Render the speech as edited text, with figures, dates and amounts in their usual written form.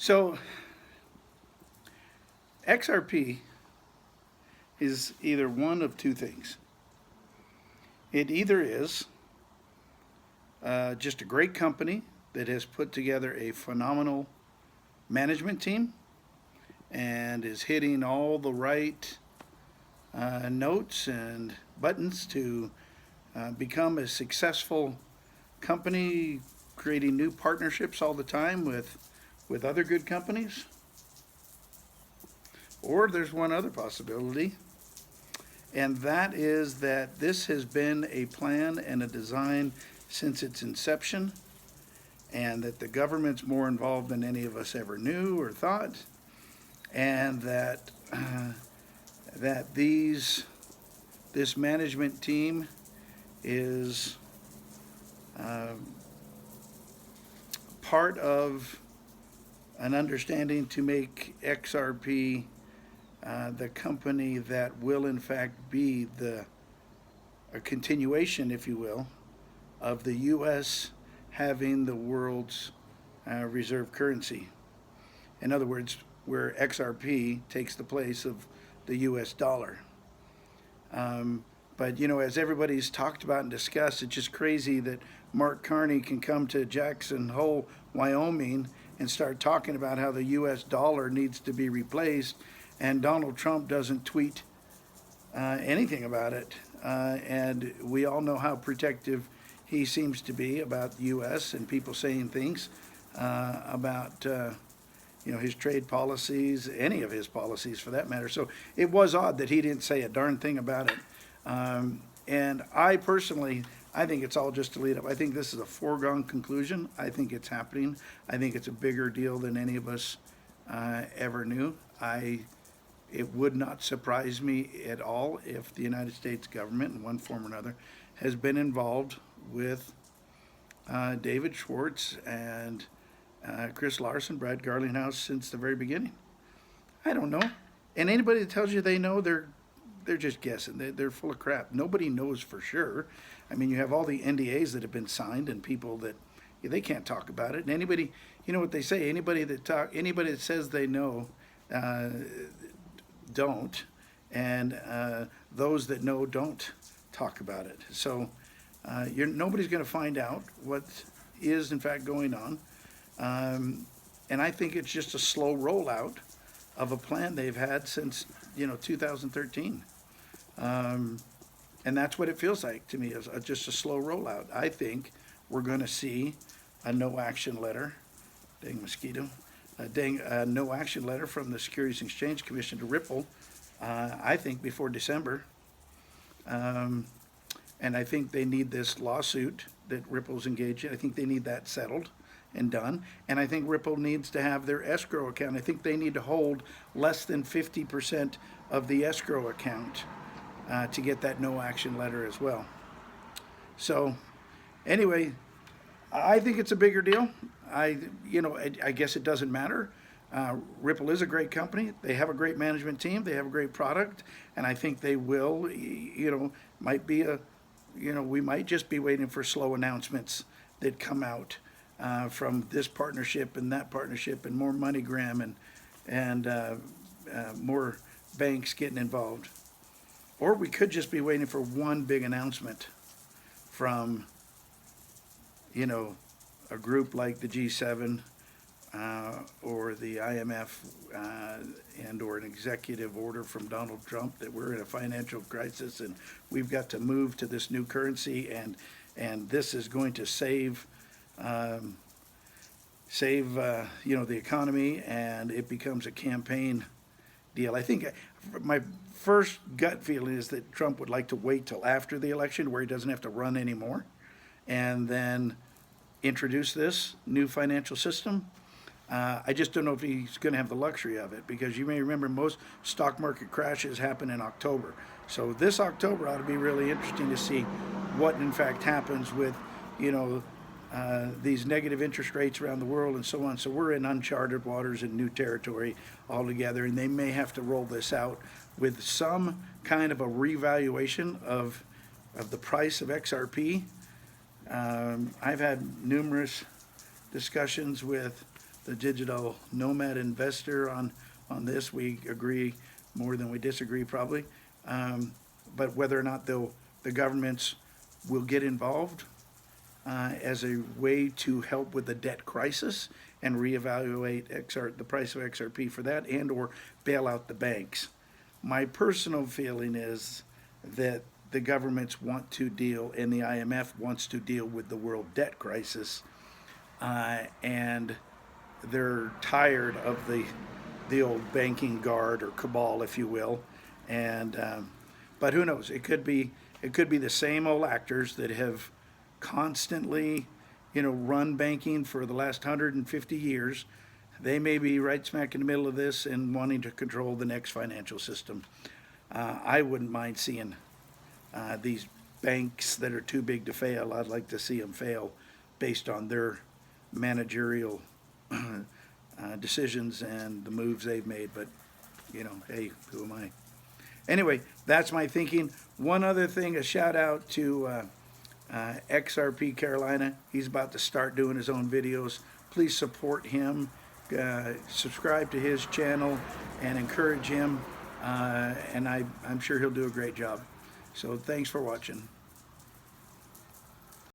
So XRP is either one of two things. It either is just a great company that has put together a phenomenal management team and is hitting all the right notes and buttons to become a successful company, creating new partnerships all the time with other good companies. Or there's one other possibility, and that is that this has been a plan and a design since its inception, and that the government's more involved than any of us ever knew or thought, and that this management team is part of an understanding to make XRP the company that will in fact be a continuation, if you will, of the U.S. having the world's reserve currency. In other words, where XRP takes the place of the U.S. dollar. But as everybody's talked about and discussed, it's just crazy that Mark Carney can come to Jackson Hole, Wyoming, and start talking about how the U.S. dollar needs to be replaced, and Donald Trump doesn't tweet anything about it. And we all know how protective he seems to be about the U.S. and people saying things about his trade policies, any of his policies for that matter. So it was odd that he didn't say a darn thing about it. And I personally, I think it's all just to lead up. I think this is a foregone conclusion. I think it's happening. I think it's a bigger deal than any of us ever knew. It would not surprise me at all if the United States government, in one form or another, has been involved with David Schwartz and Chris Larson, Brad Garlinghouse since the very beginning. I don't know. And anybody that tells you they know, they're just guessing. They're full of crap. Nobody knows for sure. I mean, you have all the NDAs that have been signed and people that they can't talk about it. And anybody, you know what they say, anybody that says they know don't, and those that know don't talk about it. So nobody's going to find out what is in fact going on. And I think it's just a slow rollout of a plan they've had since 2013. And that's what it feels like to me, is just a slow rollout. I think we're going to see a no action letter, dang mosquito, no action letter from the Securities and Exchange Commission to Ripple, I think before December. And I think they need this lawsuit that Ripple's engaged in. I think they need that settled and done. And I think Ripple needs to have their escrow account. I think they need to hold less than 50% of the escrow account to get that no action letter as well. So anyway, I think it's a bigger deal. I guess it doesn't matter. Ripple is a great company. They have a great management team. They have a great product, and I think they will. Might be we might just be waiting for slow announcements that come out from this partnership and that partnership, and more MoneyGram and more banks getting involved. Or we could just be waiting for one big announcement from a group like the G7 or the IMF and or an executive order from Donald Trump that we're in a financial crisis and we've got to move to this new currency, and this is going to save the economy, and it becomes a campaign deal. I think my first gut feeling is that Trump would like to wait till after the election where he doesn't have to run anymore, and then introduce this new financial system. I just don't know if he's going to have the luxury of it, because you may remember most stock market crashes happen in October. So this October ought to be really interesting to see what in fact happens with, these negative interest rates around the world and so on. So we're in uncharted waters and new territory altogether, and they may have to roll this out with some kind of a revaluation of the price of XRP. I've had numerous discussions with the digital nomad investor on this. We agree more than we disagree probably. But whether or not the governments will get involved as a way to help with the debt crisis and reevaluate the price of XRP for that, and or bail out the banks. My personal feeling is that the governments want to deal, and the IMF wants to deal with the world debt crisis, and they're tired of the old banking guard or cabal, if you will, and but who knows? It could be the same old actors that have constantly, run banking for the last 150 years. They may be right smack in the middle of this and wanting to control the next financial system. I wouldn't mind seeing these banks that are too big to fail. I'd like to see them fail based on their managerial decisions and the moves they've made. But, hey, who am I? Anyway, that's my thinking. One other thing, a shout out to XRP Carolina. He's about to start doing his own videos. Please support him. Subscribe to his channel and encourage him. And I'm sure he'll do a great job. So thanks for watching.